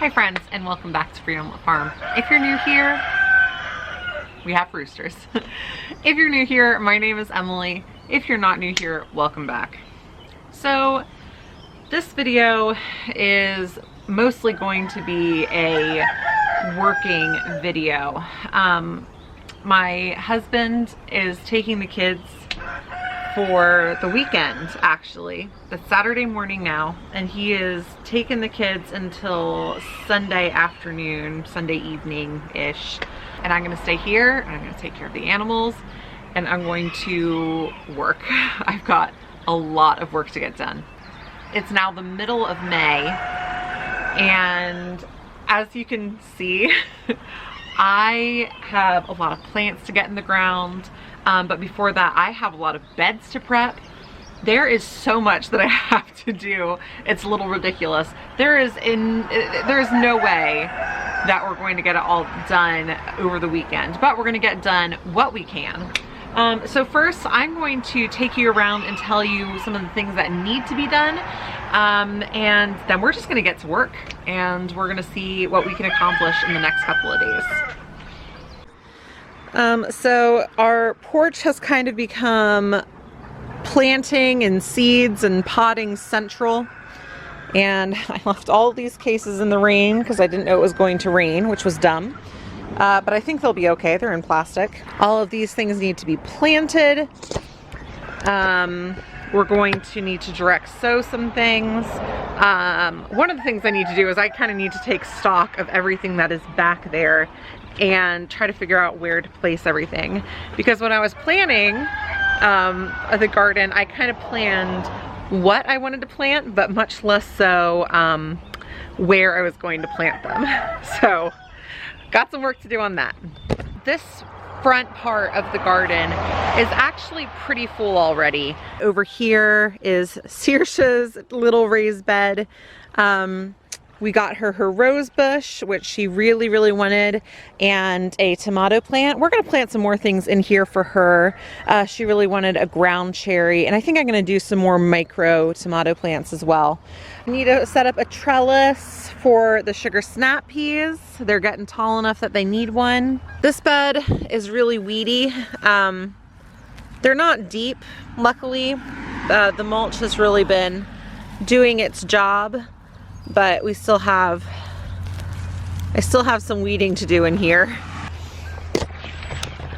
Hi friends, and welcome back to Free Omelet Farm. If you're new here, we have roosters. If you're new here, my name is Emily. If you're not new here, welcome back. So this video is mostly going to be a working video. My husband is taking the kids for the weekend, actually. It's Saturday morning now, and he is taking the kids until Sunday afternoon, Sunday evening-ish. And I'm gonna stay here, and I'm gonna take care of the animals, and I'm going to work. I've got a lot of work to get done. It's now the middle of May, and as you can see, I have a lot of plants to get in the ground. But before that, I have a lot of beds to prep. There is so much that I have to do. It's a little ridiculous. There is no way that we're going to get it all done over the weekend, but we're going to get done what we can. So first, I'm going to take you around and tell you some of the things that need to be done. And then we're just going to get to work, and we're going to see what we can accomplish in the next couple of days. So our porch has kind of become planting and seeds and potting central. And I left all of these cases in the rain because I didn't know it was going to rain, which was dumb. But I think they'll be okay. They're in plastic. All of these things need to be planted. We're going to need to direct sow some things. One of the things I need to do is I kind of need to take stock of everything that is back there and try to figure out where to place everything. Because when I was planning the garden, I kind of planned what I wanted to plant, but much less so where I was going to plant them. So, got some work to do on that. This front part of the garden is actually pretty full already. Over here is Saoirse's little raised bed. We got her rose bush, which she really, really wanted, and a tomato plant. We're gonna plant some more things in here for her. She really wanted a ground cherry, and I think I'm gonna do some more micro tomato plants as well. I need to set up a trellis for the sugar snap peas. They're getting tall enough that they need one. This bed is really weedy. They're not deep, luckily. The mulch has really been doing its job. But I still have some weeding to do in here.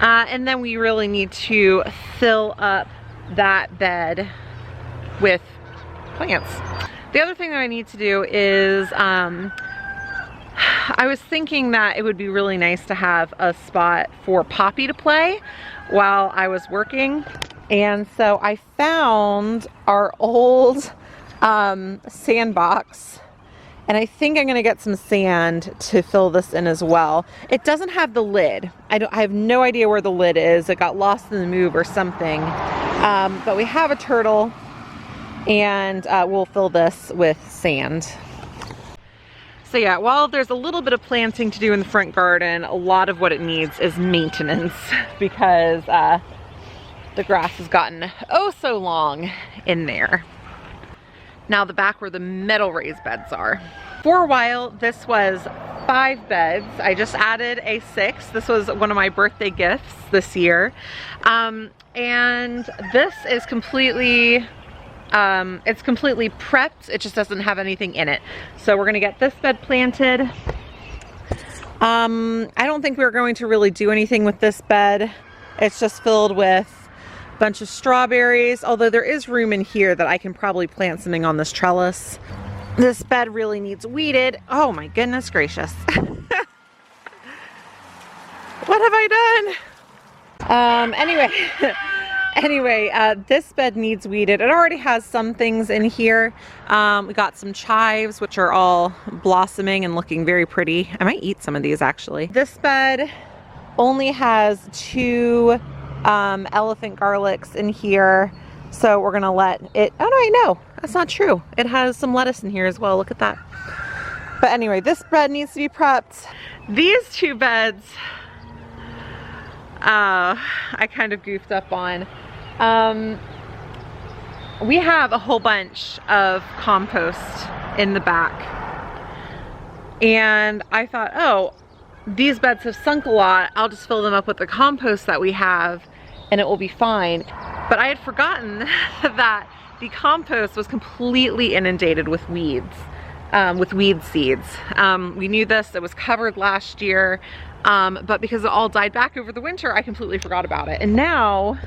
And then we really need to fill up that bed with plants. The other thing that I need to do is, I was thinking that it would be really nice to have a spot for Poppy to play while I was working. And so I found our old sandbox. And I think I'm gonna get some sand to fill this in as well. It doesn't have the lid. I have no idea where the lid is. It got lost in the move or something. But we have a turtle, and we'll fill this with sand. So yeah, while there's a little bit of planting to do in the front garden, a lot of what it needs is maintenance because the grass has gotten oh so long in there. Now the back where the metal raised beds are. For a while, this was 5 beds. I just added a 6th. This was one of my birthday gifts this year. And this is completely, it's completely prepped. It just doesn't have anything in it. So we're gonna get this bed planted. I don't think we're going to really do anything with this bed. It's just filled with bunch of strawberries, although there is room in here that I can probably plant something on this trellis. This bed really needs weeded. Oh my goodness gracious. What have I done? Anyway, this bed needs weeded. It already has some things in here. We got some chives, which are all blossoming and looking very pretty. I might eat some of these actually. This bed only has 2 elephant garlics in here, so we're gonna let it, oh no, I know, that's not true. It has some lettuce in here as well, look at that. But anyway, this bed needs to be prepped. These 2 beds, I kind of goofed up on. We have a whole bunch of compost in the back. And I thought, oh, these beds have sunk a lot. I'll just fill them up with the compost that we have and it will be fine. But I had forgotten that the compost was completely inundated with weeds, with weed seeds. We knew this, it was covered last year, but because it all died back over the winter, I completely forgot about it. And now,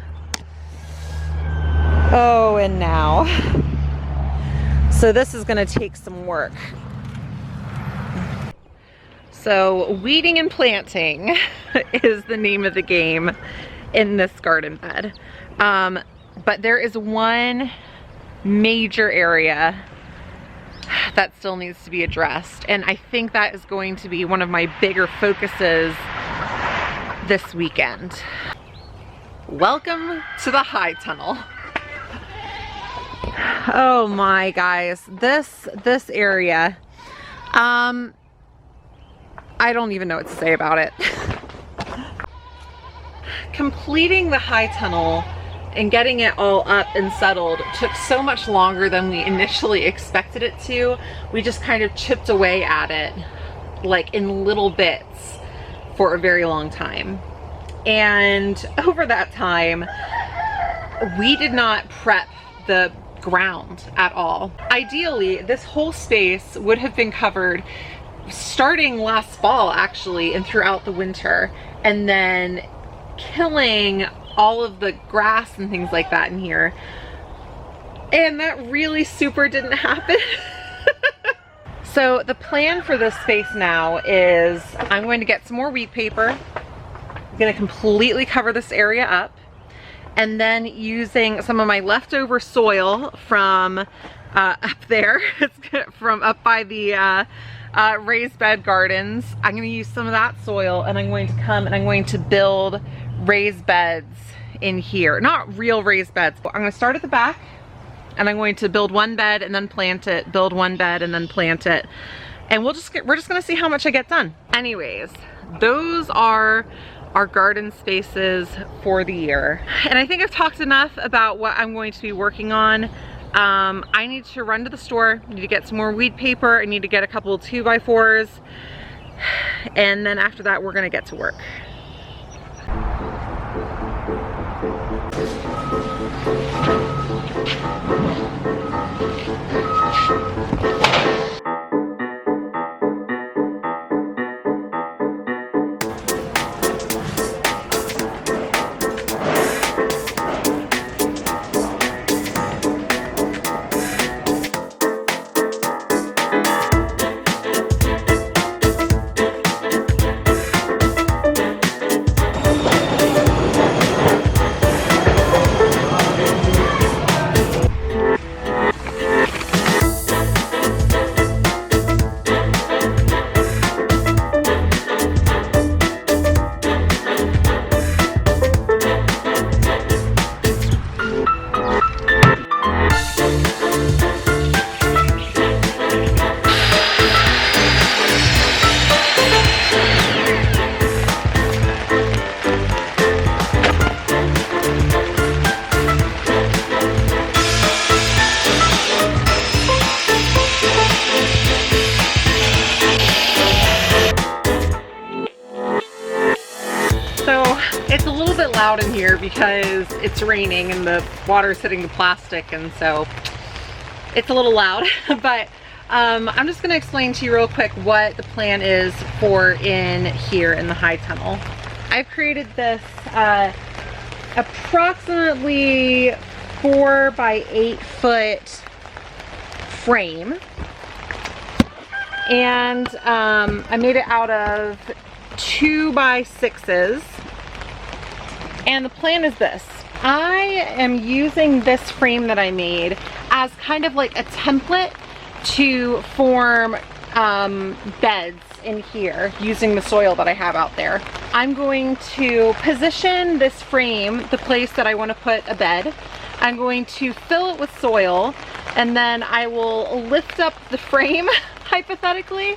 so this is gonna take some work. So weeding and planting is the name of the game in this garden bed. But there is one major area that still needs to be addressed. And I think that is going to be one of my bigger focuses this weekend. Welcome to the high tunnel. Oh my guys, this area, I don't even know what to say about it. Completing the high tunnel and getting it all up and settled took so much longer than we initially expected it to. We just kind of chipped away at it, like in little bits, for a very long time. And over that time, we did not prep the ground at all. Ideally, this whole space would have been covered starting last fall actually and throughout the winter, and then killing all of the grass and things like that in here. And that really super didn't happen. So the plan for this space now is I'm going to get some more weed paper. I'm going to completely cover this area up, and then using some of my leftover soil from up there, it's from up by the raised bed gardens. I'm going to use some of that soil, and I'm going to come and I'm going to build raised beds in here. Not real raised beds, but I'm going to start at the back and I'm going to build one bed and then plant it, build one bed and then plant it. And we're just going to see how much I get done. Anyways, those are our garden spaces for the year. And I think I've talked enough about what I'm going to be working on. I need to run to the store, I need to get some more weed paper, I need to get a couple of 2x4s, and then after that we're gonna get to work. It's a little bit loud in here because it's raining and the water's hitting the plastic, and so it's a little loud. But I'm just going to explain to you real quick what the plan is for in here in the high tunnel. I've created this approximately 4 by 8 foot frame, and I made it out of 2 by 6s. And the plan is this. I am using this frame that I made as kind of like a template to form beds in here using the soil that I have out there. I'm going to position this frame the place that I want to put a bed. I'm going to fill it with soil, and then I will lift up the frame hypothetically,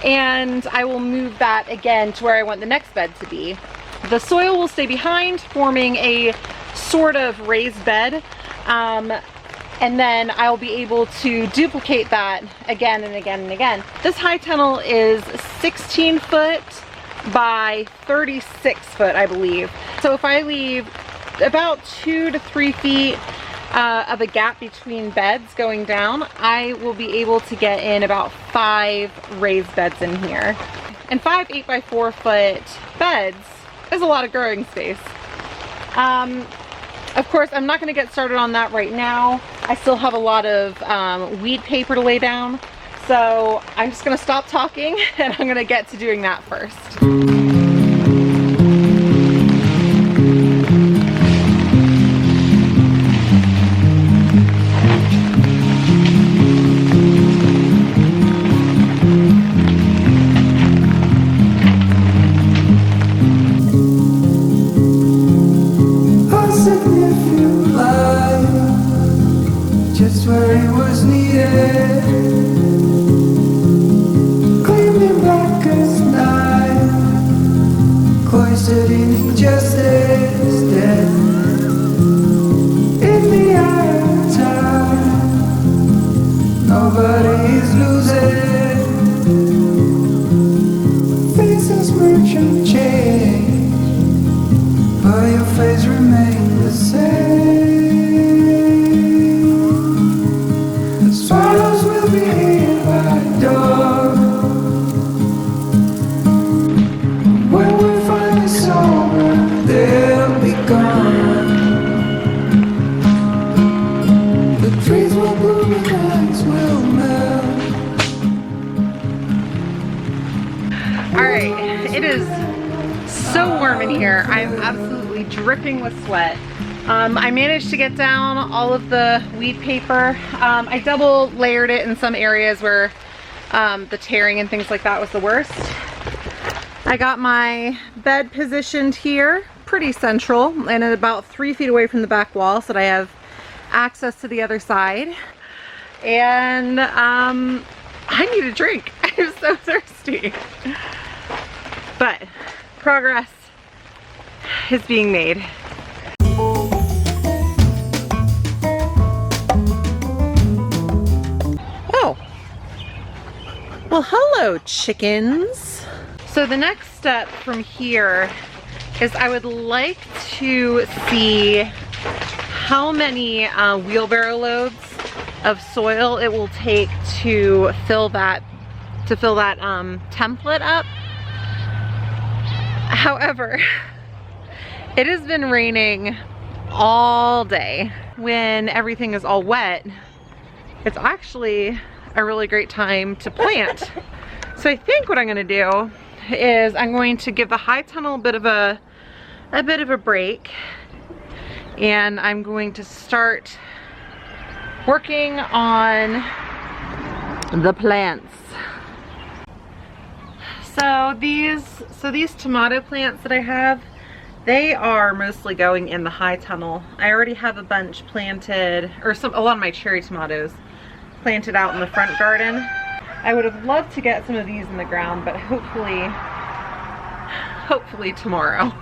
and I will move that again to where I want the next bed to be. The soil will stay behind, forming a sort of raised bed. and then I'll be able to duplicate that again and again and again. This high tunnel is 16 foot by 36 foot, I believe. So if I leave about 2 to 3 feet of a gap between beds going down, I will be able to get in about 5 raised beds in here. And 5 8x4 foot beds is a lot of growing space. Of course, I'm not going to get started on that right now. I still have a lot of weed paper to lay down. So I'm just going to stop talking and I'm going to get to doing that first. Just where he was needed, gleaming black as night, cloistered in injustice, dead in the eye of time. Nobody's losing, faces merchant change, but your face remains the same. Swallows will be here by the door. When we're finally sober, they'll be gone. The trees will bloom and ice will melt. Alright, it is so warm in here. I'm absolutely dripping with sweat. I managed to get down all of the weed paper. I double layered it in some areas where the tearing and things like that was the worst. I got my bed positioned here, pretty central, and at about 3 feet away from the back wall so that I have access to the other side. And I need a drink. I'm so thirsty. But progress is being made. Well, hello chickens. So the next step from here is I would like to see how many wheelbarrow loads of soil it will take to fill that template up. However, it has been raining all day. When everything is all wet, it's actually a really great time to plant. So I think what I'm going to do is I'm going to give the high tunnel a bit of a break, and I'm going to start working on the plants. So these tomato plants that I have, they are mostly going in the high tunnel. I already have a bunch planted, or a lot of my cherry tomatoes planted out in the front garden. I would have loved to get some of these in the ground, but hopefully tomorrow.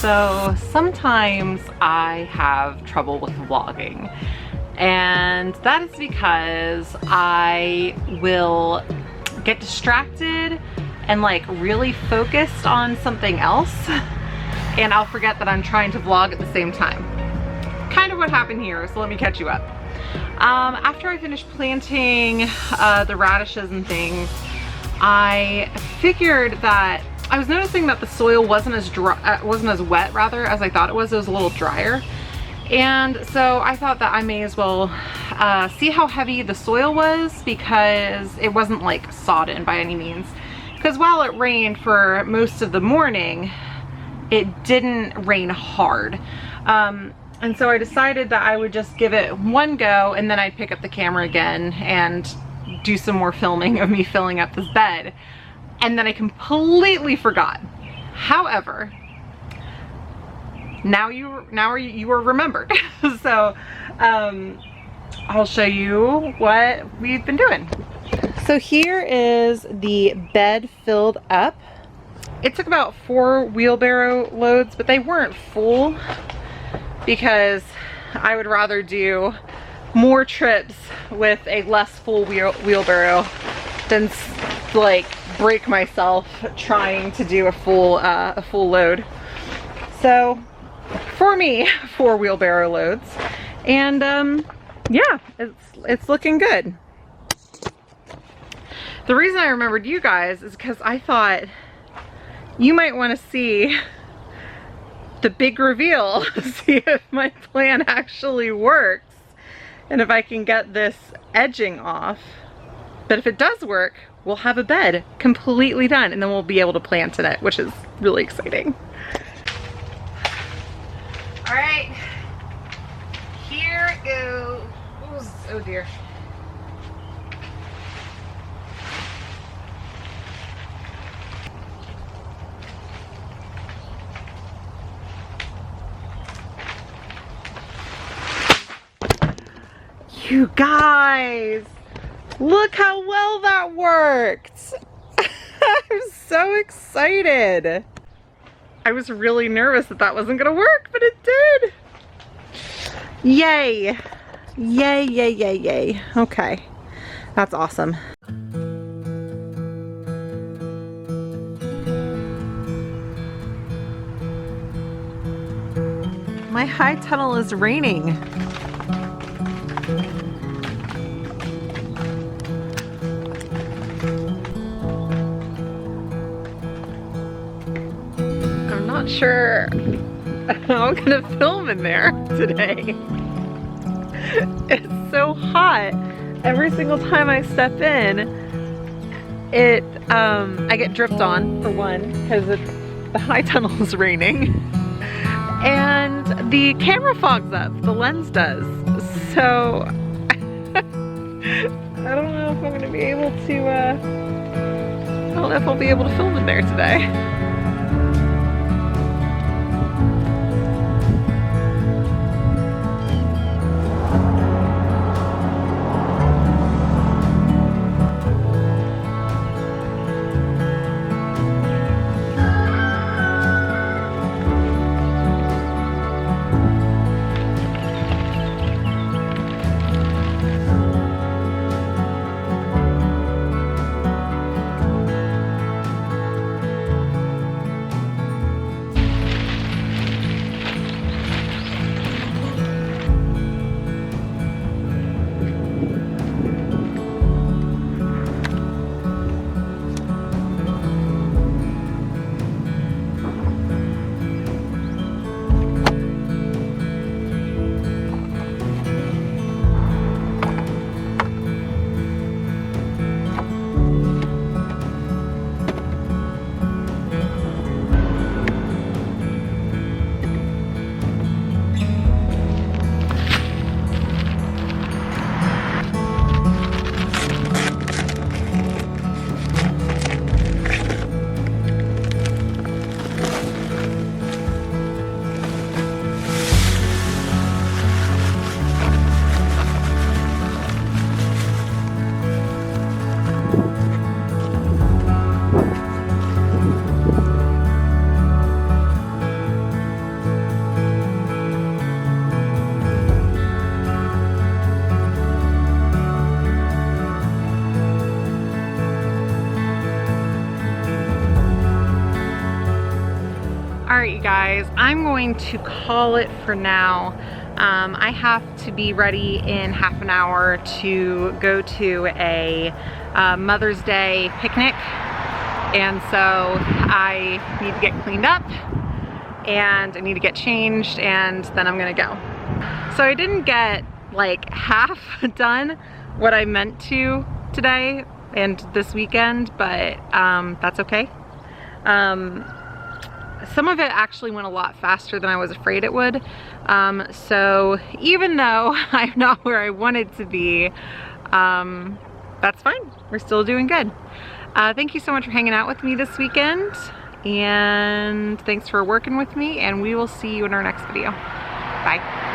So sometimes I have trouble with vlogging, and that is because I will get distracted and like really focused on something else, and I'll forget that I'm trying to vlog at the same time. Kind of what happened here, so let me catch you up. After I finished planting the radishes and things, I figured that I was noticing that the soil wasn't as dry, wasn't as wet rather as I thought it was. It was a little drier. And so I thought that I may as well see how heavy the soil was, because it wasn't like sodden by any means. Because while it rained for most of the morning, it didn't rain hard. And so I decided that I would just give it one go, and then I'd pick up the camera again and do some more filming of me filling up this bed. And then I completely forgot. However, now you are remembered. So I'll show you what we've been doing. So here is the bed filled up. It took about 4 wheelbarrow loads, but they weren't full, because I would rather do more trips with a less full wheelbarrow than like break myself trying to do a full load. So for me, 4 wheelbarrow loads, and yeah, it's looking good. The reason I remembered you guys is because I thought you might want to see the big reveal, see if my plan actually works and if I can get this edging off. But if it does work, we'll have a bed completely done, and then we'll be able to plant in it, which is really exciting. All right, here goes. Oh dear. You guys, look how well that worked. I'm so excited. I was really nervous that that wasn't gonna work, but it did. Yay. Yay, yay, yay, yay. Okay, that's awesome. My high tunnel is raining. I'm not sure how I'm gonna film in there today. It's so hot. Every single time I step in, I get dripped on, for one, because the high tunnel is raining. And the camera fogs up, the lens does. So I don't know if I'm gonna be able to, I don't know if I'll be able to film in there today. right, you guys, I'm going to call it for now. I have to be ready in half an hour to go to a Mother's Day picnic, and so I need to get cleaned up and I need to get changed, and then I'm gonna go. So I didn't get like half done what I meant to today and this weekend, but that's okay. Some of it actually went a lot faster than I was afraid it would. So even though I'm not where I wanted to be, that's fine. We're still doing good. Thank you so much for hanging out with me this weekend, and thanks for working with me, and we will see you in our next video. Bye.